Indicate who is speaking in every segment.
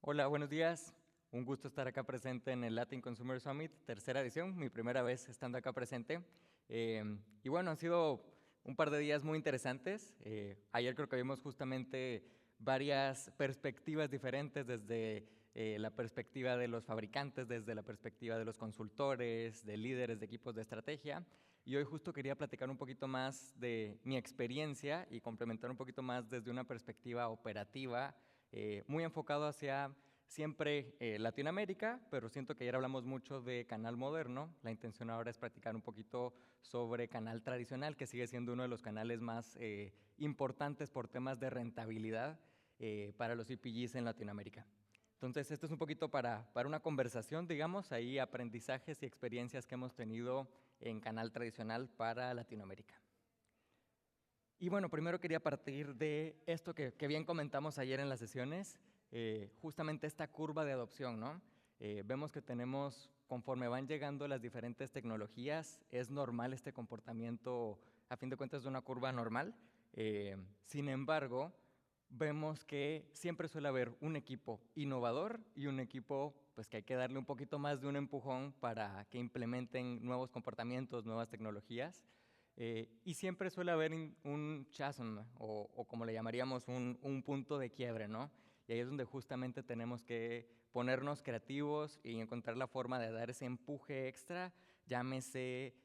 Speaker 1: Hola, buenos días. Un gusto estar acá presente en el Latin Consumer Summit, tercera edición, mi primera vez estando acá presente. Y bueno, han sido un par de días muy interesantes. Ayer creo que vimos justamente varias perspectivas diferentes desde la perspectiva de los fabricantes, desde la perspectiva de los consultores, de líderes de equipos de estrategia. Y hoy justo quería platicar un poquito más de mi experiencia y complementar un poquito más desde una perspectiva operativa, muy enfocado hacia siempre Latinoamérica, pero siento que ayer hablamos mucho de canal moderno. La intención ahora es practicar un poquito sobre canal tradicional, que sigue siendo uno de los canales más importantes por temas de rentabilidad para los CPGs en Latinoamérica. Entonces, esto es un poquito para una conversación, digamos, ahí aprendizajes y experiencias que hemos tenido en canal tradicional para Latinoamérica. Y bueno, primero quería partir de esto que bien comentamos ayer en las sesiones, justamente esta curva de adopción, ¿no? Vemos que tenemos, conforme van llegando las diferentes tecnologías, es normal este comportamiento, a fin de cuentas, de una curva normal. Sin embargo, vemos que siempre suele haber un equipo innovador y un equipo pues, que hay que darle un poquito más de un empujón para que implementen nuevos comportamientos, nuevas tecnologías. Y siempre suele haber un chasm, o como le llamaríamos, un punto de quiebre, ¿no? Y ahí es donde justamente tenemos que ponernos creativos y encontrar la forma de dar ese empuje extra, llámese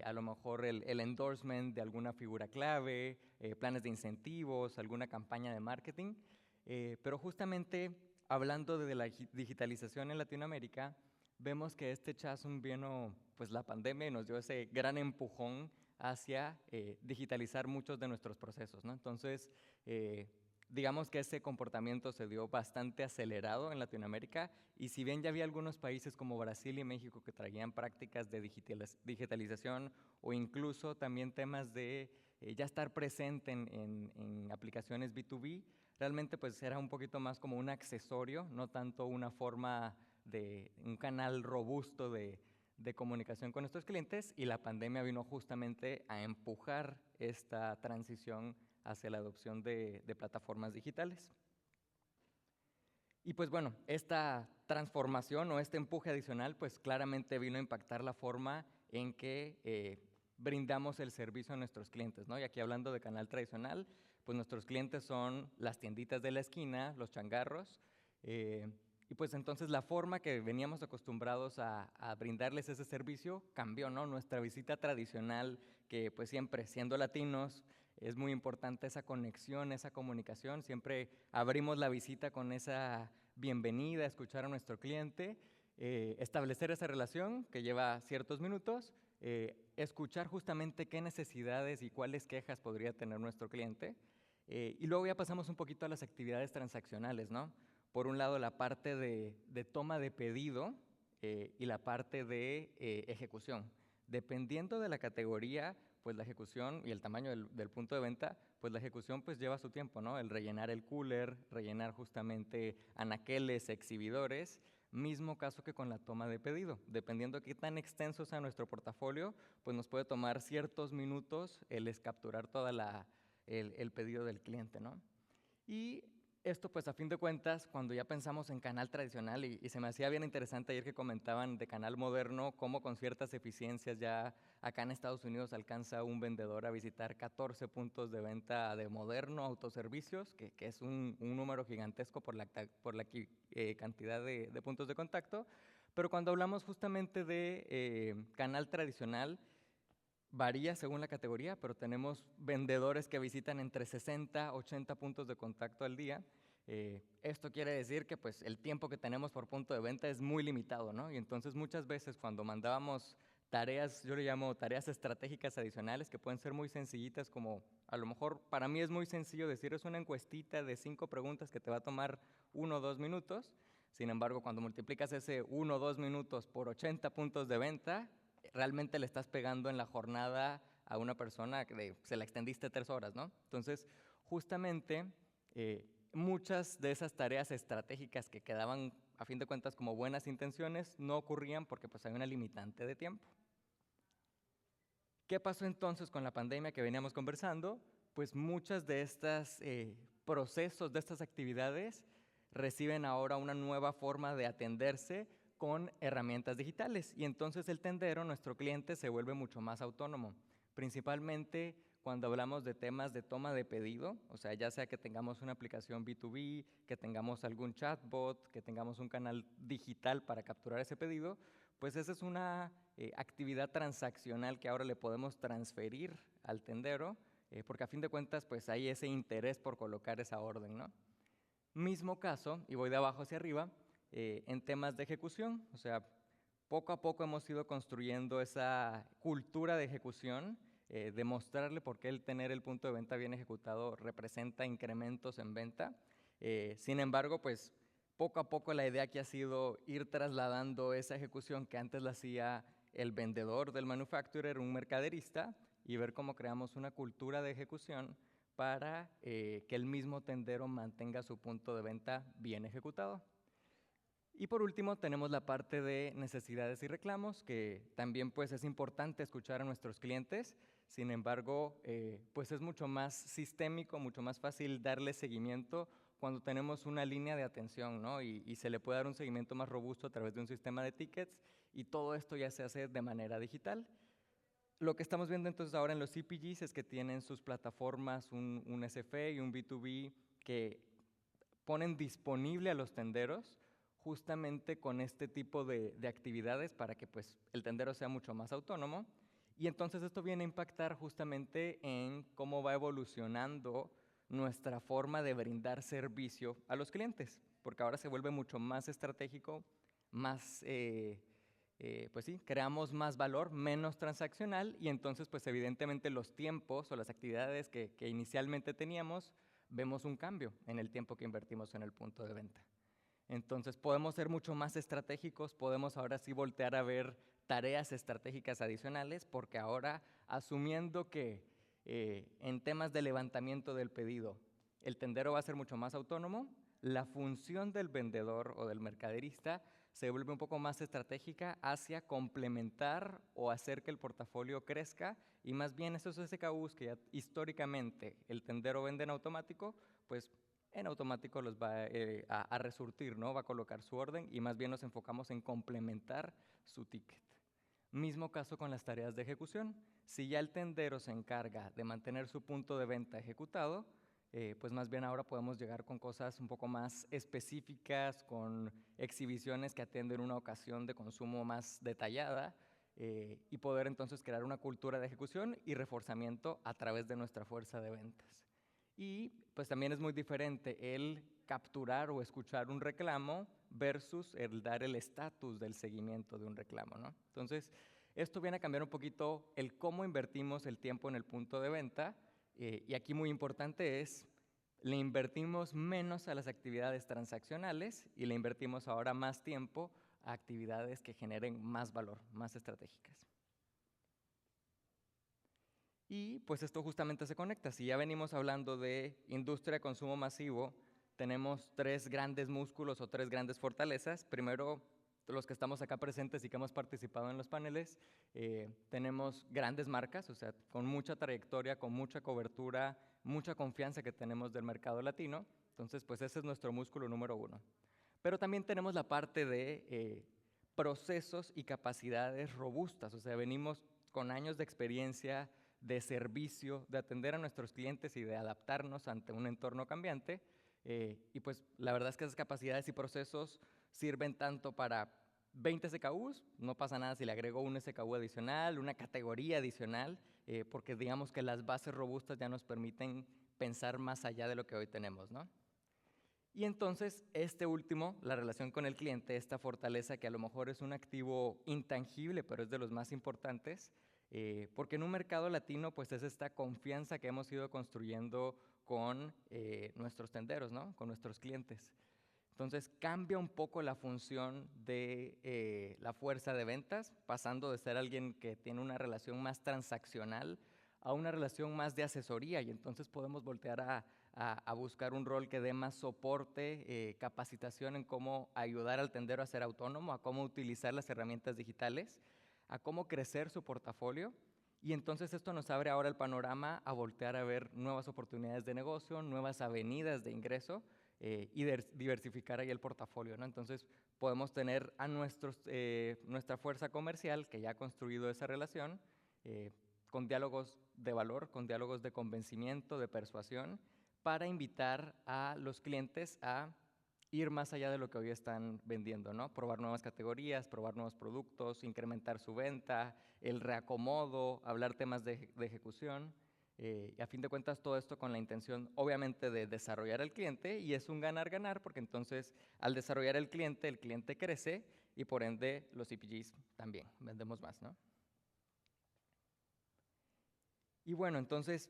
Speaker 1: a lo mejor el endorsement de alguna figura clave, planes de incentivos, alguna campaña de marketing. Pero justamente hablando de la digitalización en Latinoamérica, vemos que este chasm vino pues la pandemia y nos dio ese gran empujón hacia digitalizar muchos de nuestros procesos, ¿no? Entonces, digamos que ese comportamiento se dio bastante acelerado en Latinoamérica y si bien ya había algunos países como Brasil y México que traían prácticas de digitalización o incluso también temas de ya estar presente en aplicaciones B2B, realmente pues era un poquito más como un accesorio, no tanto una forma de un canal robusto de comunicación con nuestros clientes, y la pandemia vino justamente a empujar esta transición hacia la adopción de plataformas digitales. Y pues bueno, esta transformación o este empuje adicional pues claramente vino a impactar la forma en que brindamos el servicio a nuestros clientes, ¿no? Y aquí hablando de canal tradicional, pues nuestros clientes son las tienditas de la esquina, los changarros, y pues entonces la forma que veníamos acostumbrados a brindarles ese servicio cambió, ¿no? Nuestra visita tradicional, que pues siempre siendo latinos, es muy importante esa conexión, esa comunicación. Siempre abrimos la visita con esa bienvenida, escuchar a nuestro cliente, establecer esa relación que lleva ciertos minutos, escuchar justamente qué necesidades y cuáles quejas podría tener nuestro cliente. Y luego ya pasamos un poquito a las actividades transaccionales, ¿no? Por un lado, la parte de toma de pedido y la parte de ejecución. Dependiendo de la categoría, pues la ejecución y el tamaño del punto de venta, pues la ejecución pues lleva su tiempo, ¿no? El rellenar el cooler, rellenar justamente anaqueles, exhibidores, mismo caso que con la toma de pedido. Dependiendo de qué tan extenso sea nuestro portafolio, pues nos puede tomar ciertos minutos el capturar toda el pedido del cliente, ¿no? Y esto, pues a fin de cuentas, cuando ya pensamos en canal tradicional, y se me hacía bien interesante ayer que comentaban de canal moderno, cómo con ciertas eficiencias ya acá en Estados Unidos alcanza un vendedor a visitar 14 puntos de venta de moderno autoservicios, que es un número gigantesco por la cantidad de puntos de contacto. Pero cuando hablamos justamente de canal tradicional, varía según la categoría, pero tenemos vendedores que visitan entre 60 a 80 puntos de contacto al día. Esto quiere decir que pues, el tiempo que tenemos por punto de venta es muy limitado, ¿no? Y entonces muchas veces cuando mandábamos tareas, yo le llamo tareas estratégicas adicionales, que pueden ser muy sencillitas, como a lo mejor para mí es muy sencillo decir, es una encuestita de 5 preguntas que te va a tomar 1 o 2 minutos. Sin embargo, cuando multiplicas ese 1 o 2 minutos por 80 puntos de venta, realmente le estás pegando en la jornada a una persona que se la extendiste 3 horas, ¿no? Entonces, justamente, muchas de esas tareas estratégicas que quedaban, a fin de cuentas, como buenas intenciones, no ocurrían porque pues, hay una limitante de tiempo. ¿Qué pasó entonces con la pandemia que veníamos conversando? Pues muchas de estas procesos, de estas actividades, reciben ahora una nueva forma de atenderse con herramientas digitales. Y entonces el tendero, nuestro cliente, se vuelve mucho más autónomo, principalmente cuando hablamos de temas de toma de pedido, o sea, ya sea que tengamos una aplicación B2B, que tengamos algún chatbot, que tengamos un canal digital para capturar ese pedido, pues esa es una actividad transaccional que ahora le podemos transferir al tendero, porque a fin de cuentas pues hay ese interés por colocar esa orden, ¿no? Mismo caso, y voy de abajo hacia arriba, en temas de ejecución, o sea, poco a poco hemos ido construyendo esa cultura de ejecución, demostrarle por qué el tener el punto de venta bien ejecutado representa incrementos en venta. Sin embargo, pues poco a poco la idea aquí ha sido ir trasladando esa ejecución que antes la hacía el vendedor del manufacturer, un mercaderista, y ver cómo creamos una cultura de ejecución para que el mismo tendero mantenga su punto de venta bien ejecutado. Y por último tenemos la parte de necesidades y reclamos, que también pues es importante escuchar a nuestros clientes. Sin embargo, pues es mucho más sistémico, mucho más fácil darle seguimiento cuando tenemos una línea de atención, ¿no? Y se le puede dar un seguimiento más robusto a través de un sistema de tickets, y todo esto ya se hace de manera digital. Lo que estamos viendo entonces ahora en los CPGs es que tienen sus plataformas, un SFA y un B2B que ponen disponible a los tenderos justamente con este tipo de actividades para que pues, el tendero sea mucho más autónomo. Y entonces esto viene a impactar justamente en cómo va evolucionando nuestra forma de brindar servicio a los clientes, porque ahora se vuelve mucho más estratégico, más, pues sí, creamos más valor, menos transaccional, y entonces pues evidentemente los tiempos o las actividades que inicialmente teníamos, vemos un cambio en el tiempo que invertimos en el punto de venta. Entonces podemos ser mucho más estratégicos, podemos ahora sí voltear a ver tareas estratégicas adicionales, porque ahora, asumiendo que en temas de levantamiento del pedido, el tendero va a ser mucho más autónomo, la función del vendedor o del mercaderista se vuelve un poco más estratégica hacia complementar o hacer que el portafolio crezca, y más bien esos SKUs que ya históricamente el tendero vende en automático, pues en automático los va a resurtir, ¿no? Va a colocar su orden, y más bien nos enfocamos en complementar su ticket. Mismo caso con las tareas de ejecución. Si ya el tendero se encarga de mantener su punto de venta ejecutado, pues más bien ahora podemos llegar con cosas un poco más específicas, con exhibiciones que atienden una ocasión de consumo más detallada, y poder entonces crear una cultura de ejecución y reforzamiento a través de nuestra fuerza de ventas. Y pues también es muy diferente el capturar o escuchar un reclamo versus el dar el estatus del seguimiento de un reclamo, ¿no? Entonces, esto viene a cambiar un poquito el cómo invertimos el tiempo en el punto de venta, y aquí muy importante es, le invertimos menos a las actividades transaccionales y le invertimos ahora más tiempo a actividades que generen más valor, más estratégicas. Y pues esto justamente se conecta. Si ya venimos hablando de industria de consumo masivo, tenemos tres grandes músculos o tres grandes fortalezas. Primero, los que estamos acá presentes y que hemos participado en los paneles, tenemos grandes marcas, o sea, con mucha trayectoria, con mucha cobertura, mucha confianza que tenemos del mercado latino. Entonces, pues ese es nuestro músculo número uno. Pero también tenemos la parte de procesos y capacidades robustas, o sea, venimos con años de experiencia, de servicio, de atender a nuestros clientes y de adaptarnos ante un entorno cambiante. Y pues la verdad es que esas capacidades y procesos sirven tanto para 20 SKUs, no pasa nada si le agrego un SKU adicional, una categoría adicional, porque digamos que las bases robustas ya nos permiten pensar más allá de lo que hoy tenemos, ¿no? Y entonces, este último, la relación con el cliente, esta fortaleza que a lo mejor es un activo intangible, pero es de los más importantes, porque en un mercado latino, pues es esta confianza que hemos ido construyendo con nuestros tenderos, ¿no? Con nuestros clientes. Entonces, cambia un poco la función de la fuerza de ventas, pasando de ser alguien que tiene una relación más transaccional a una relación más de asesoría, y entonces podemos voltear a buscar un rol que dé más soporte, capacitación en cómo ayudar al tendero a ser autónomo, a cómo utilizar las herramientas digitales, a cómo crecer su portafolio. Y entonces esto nos abre ahora el panorama a voltear a ver nuevas oportunidades de negocio, nuevas avenidas de ingreso, y diversificar ahí el portafolio, ¿no? Entonces, podemos tener a nuestra fuerza comercial que ya ha construido esa relación, con diálogos de valor, con diálogos de convencimiento, de persuasión, para invitar a los clientes a ir más allá de lo que hoy están vendiendo, ¿no? Probar nuevas categorías, probar nuevos productos, incrementar su venta, el reacomodo, hablar temas de ejecución. Y a fin de cuentas todo esto con la intención obviamente de desarrollar al cliente, y es un ganar-ganar porque entonces al desarrollar el cliente crece y por ende los CPGs también, vendemos más, ¿no? Y bueno, entonces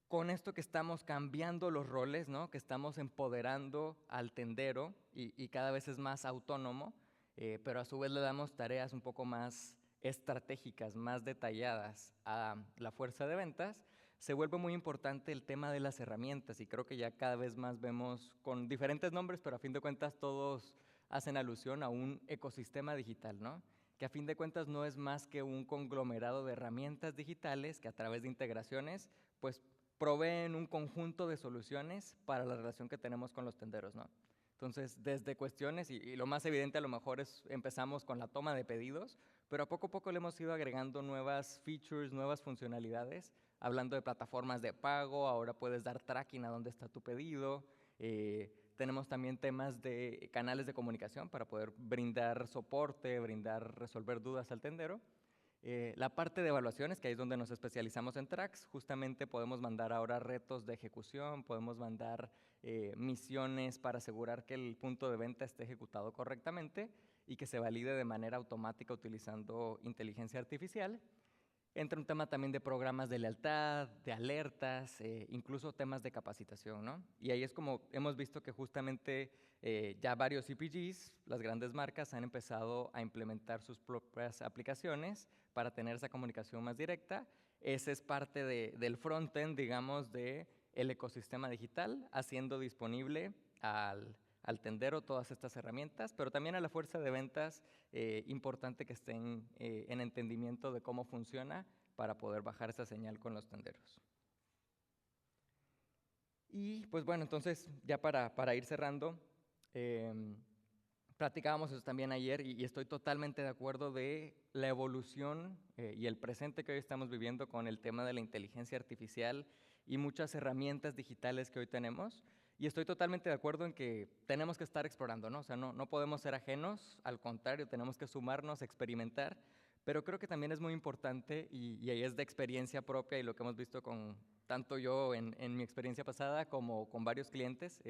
Speaker 1: con esto que estamos cambiando los roles, ¿no? Que estamos empoderando al tendero y cada vez es más autónomo, pero a su vez le damos tareas un poco más estratégicas, más detalladas a la fuerza de ventas, se vuelve muy importante el tema de las herramientas, y creo que ya cada vez más vemos con diferentes nombres, pero a fin de cuentas todos hacen alusión a un ecosistema digital, ¿no? Que a fin de cuentas no es más que un conglomerado de herramientas digitales que a través de integraciones pues proveen un conjunto de soluciones para la relación que tenemos con los tenderos, ¿no? Entonces, desde cuestiones, y lo más evidente a lo mejor es, empezamos con la toma de pedidos, pero a poco le hemos ido agregando nuevas features, nuevas funcionalidades, hablando de plataformas de pago, ahora puedes dar tracking a dónde está tu pedido, tenemos también temas de canales de comunicación para poder brindar soporte, resolver dudas al tendero. La parte de evaluaciones, que ahí es donde nos especializamos en Trax, justamente podemos mandar ahora retos de ejecución, podemos mandar misiones para asegurar que el punto de venta esté ejecutado correctamente y que se valide de manera automática utilizando inteligencia artificial. Entra un tema también de programas de lealtad, de alertas, incluso temas de capacitación, ¿no? Y ahí es como hemos visto que justamente ya varios CPGs, las grandes marcas, han empezado a implementar sus propias aplicaciones para tener esa comunicación más directa. Ese es parte del front-end, digamos, del ecosistema digital, haciendo disponible al tendero todas estas herramientas, pero también a la fuerza de ventas, importante que estén en entendimiento de cómo funciona para poder bajar esa señal con los tenderos. Y pues bueno, entonces ya para ir cerrando, platicábamos eso también ayer y estoy totalmente de acuerdo de la evolución y el presente que hoy estamos viviendo con el tema de la inteligencia artificial y muchas herramientas digitales que hoy tenemos. Y estoy totalmente de acuerdo en que tenemos que estar explorando, ¿no? O sea, no podemos ser ajenos, al contrario, tenemos que sumarnos, experimentar, pero creo que también es muy importante, y ahí es de experiencia propia y lo que hemos visto con tanto yo en mi experiencia pasada como con varios clientes,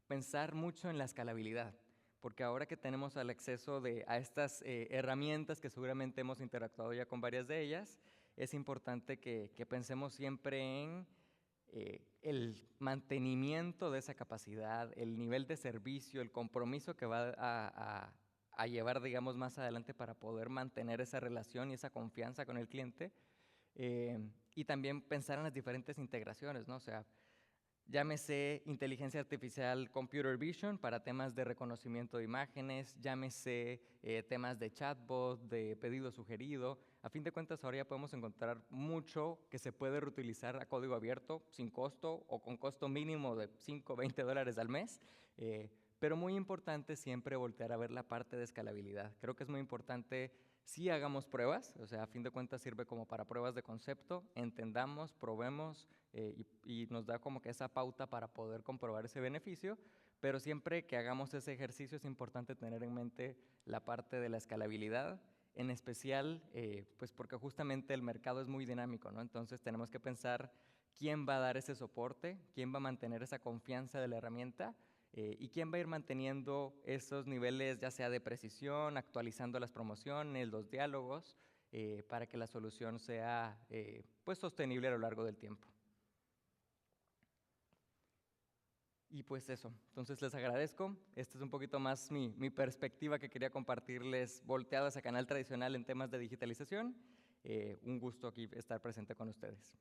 Speaker 1: pensar mucho en la escalabilidad, porque ahora que tenemos el acceso a estas herramientas, que seguramente hemos interactuado ya con varias de ellas, es importante que pensemos siempre en el mantenimiento de esa capacidad, el nivel de servicio, el compromiso que va a llevar, digamos, más adelante para poder mantener esa relación y esa confianza con el cliente, y también pensar en las diferentes integraciones, ¿no? O sea, llámese inteligencia artificial, computer vision para temas de reconocimiento de imágenes, llámese temas de chatbot, de pedido sugerido. A fin de cuentas, ahora ya podemos encontrar mucho que se puede reutilizar a código abierto, sin costo o con costo mínimo de $5 o $20 al mes. Pero muy importante siempre voltear a ver la parte de escalabilidad. Creo que es muy importante si hagamos pruebas, o sea, a fin de cuentas sirve como para pruebas de concepto, entendamos, probemos, y nos da como que esa pauta para poder comprobar ese beneficio, pero siempre que hagamos ese ejercicio es importante tener en mente la parte de la escalabilidad, en especial pues porque justamente el mercado es muy dinámico, ¿no? Entonces tenemos que pensar quién va a dar ese soporte, quién va a mantener esa confianza de la herramienta, y quién va a ir manteniendo esos niveles ya sea de precisión, actualizando las promociones, los diálogos, para que la solución sea pues sostenible a lo largo del tiempo. Y pues eso, entonces les agradezco. Esta es un poquito más mi perspectiva que quería compartirles volteada hacia canal tradicional en temas de digitalización. Un gusto aquí estar presente con ustedes.